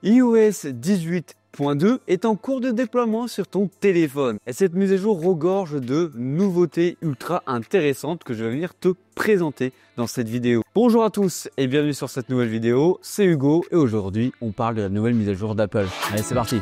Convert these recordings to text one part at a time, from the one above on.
iOS 18.2 est en cours de déploiement sur ton téléphone et cette mise à jour regorge de nouveautés ultra intéressantes que je vais venir te présenter dans cette vidéo. Bonjour à tous et bienvenue sur cette nouvelle vidéo, c'est Hugo et aujourd'hui on parle de la nouvelle mise à jour d'Apple. Allez, c'est parti!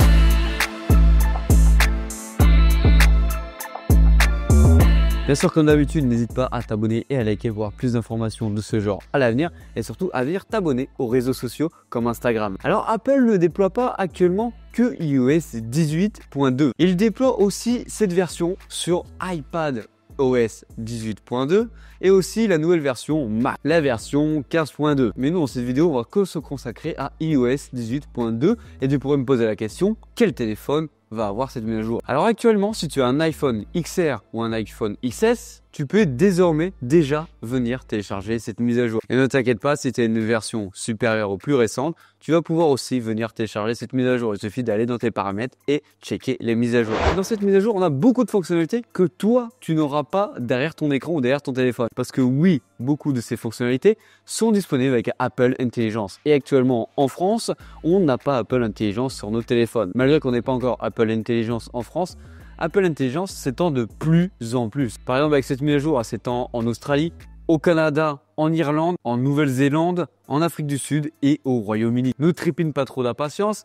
Bien sûr, comme d'habitude, n'hésite pas à t'abonner et à liker pour avoir plus d'informations de ce genre à l'avenir et surtout à venir t'abonner aux réseaux sociaux comme Instagram. Alors, Apple ne déploie pas actuellement que iOS 18.2. Il déploie aussi cette version sur iPad OS 18.2 et aussi la nouvelle version Mac, la version 15.2. Mais nous, dans cette vidéo, on va que se consacrer à iOS 18.2 et tu pourrais me poser la question, quel téléphone va avoir cette mise à jour? Alors actuellement, si tu as un iPhone XR ou un iPhone XS, tu peux désormais déjà venir télécharger cette mise à jour. Et ne t'inquiète pas, si tu as une version supérieure ou plus récente, tu vas pouvoir aussi venir télécharger cette mise à jour. Il suffit d'aller dans tes paramètres et checker les mises à jour. Et dans cette mise à jour, on a beaucoup de fonctionnalités que toi, tu n'auras pas derrière ton écran ou derrière ton téléphone. Parce que oui, beaucoup de ces fonctionnalités sont disponibles avec Apple Intelligence. Et actuellement, en France, on n'a pas Apple Intelligence sur nos téléphones. Malgré qu'on n'ait pas encore Apple Intelligence en France, Apple Intelligence s'étend de plus en plus. Par exemple, avec cette mise à jour, elle s'étend en Australie, au Canada, en Irlande, en Nouvelle-Zélande, en Afrique du Sud et au Royaume-Uni. Ne trépine pas trop d'impatience.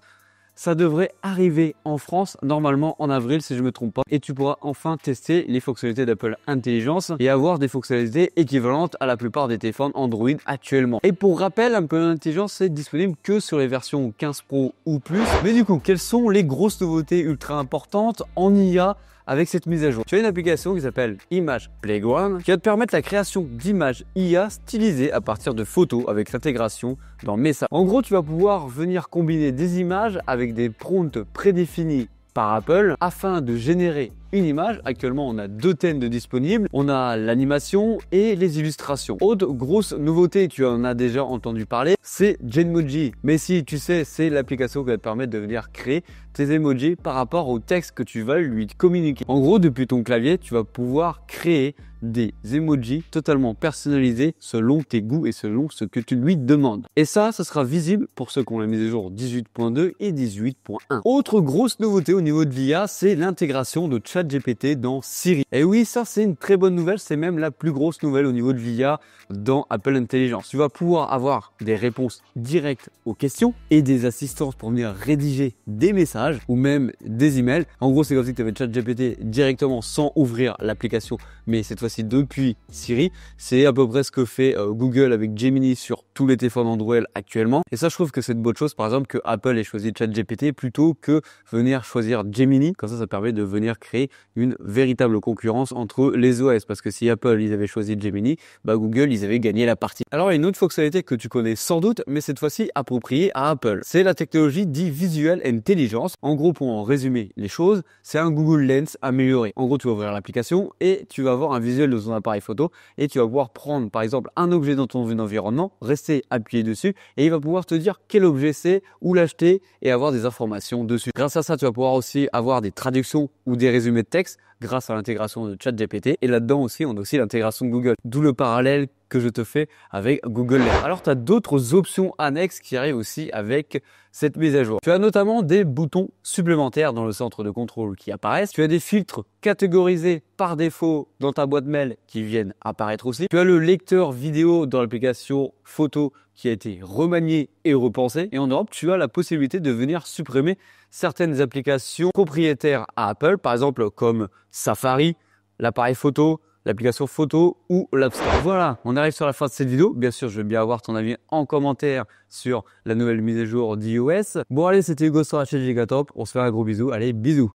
Ça devrait arriver en France normalement en avril si je ne me trompe pas et tu pourras enfin tester les fonctionnalités d'Apple Intelligence et avoir des fonctionnalités équivalentes à la plupart des téléphones Android actuellement. Et pour rappel, Apple Intelligence c'est disponible que sur les versions 15 Pro ou plus. Mais du coup, quelles sont les grosses nouveautés ultra importantes en IA avec cette mise à jour? Tu as une application qui s'appelle Image Playground qui va te permettre la création d'images IA stylisées à partir de photos avec l'intégration dans Mesa. En gros, tu vas pouvoir venir combiner des images avec des prompts prédéfinis par Apple afin de générer une image. Actuellement, on a deux thèmes de disponibles. On a l'animation et les illustrations. Autre grosse nouveauté, tu en as déjà entendu parler, c'est Genmoji. Mais si tu sais, c'est l'application qui va te permettre de venir créer tes emojis par rapport au texte que tu vas lui communiquer. En gros, depuis ton clavier, tu vas pouvoir créer des emojis totalement personnalisés selon tes goûts et selon ce que tu lui demandes. Et ça sera visible pour ceux qui ont la mise à jour 18.2 et 18.1. Autre grosse nouveauté au niveau de l'IA, c'est l'intégration de ChatGPT dans Siri. Et oui, ça c'est une très bonne nouvelle, c'est même la plus grosse nouvelle au niveau de l'IA dans Apple Intelligence. Tu vas pouvoir avoir des réponses directes aux questions et des assistances pour venir rédiger des messages ou même des emails. En gros, c'est comme si tu avais ChatGPT directement sans ouvrir l'application, mais cette fois-ci depuis Siri. C'est à peu près ce que fait Google avec Gemini sur tous les téléphones Android actuellement. Et ça, je trouve que c'est une bonne chose, par exemple, que Apple ait choisi ChatGPT plutôt que venir choisir Gemini. Comme ça permet de venir créer une véritable concurrence entre les OS. Parce que si Apple, ils avaient choisi Gemini, Google, ils avaient gagné la partie. Alors, il y a une autre fonctionnalité que tu connais sans doute, mais cette fois-ci appropriée à Apple. C'est la technologie dit Visual Intelligence. En gros, pour en résumer les choses, c'est un Google Lens amélioré. En gros, tu vas ouvrir l'application et tu vas avoir un visuel de ton appareil photo et tu vas pouvoir prendre par exemple un objet dans ton environnement, rester appuyé dessus et il va pouvoir te dire quel objet c'est, où l'acheter et avoir des informations dessus. Grâce à ça, tu vas pouvoir aussi avoir des traductions ou des résumés de texte grâce à l'intégration de ChatGPT et là-dedans aussi, on a aussi l'intégration de Google. D'où le parallèle que je te fais avec Google Lens. Alors, tu as d'autres options annexes qui arrivent aussi avec cette mise à jour. Tu as notamment des boutons supplémentaires dans le centre de contrôle qui apparaissent. Tu as des filtres catégorisés par défaut dans ta boîte mail qui viennent apparaître aussi. Tu as le lecteur vidéo dans l'application photo qui a été remanié et repensé. Et en Europe, tu as la possibilité de venir supprimer certaines applications propriétaires à Apple, par exemple comme Safari, l'appareil photo, l'application photo ou l'App Store. Voilà, on arrive sur la fin de cette vidéo. Bien sûr, je veux bien avoir ton avis en commentaire sur la nouvelle mise à jour d'iOS. Bon allez, c'était Hugo sur la chaîne Gigatop. On se fait un gros bisou. Allez, bisous.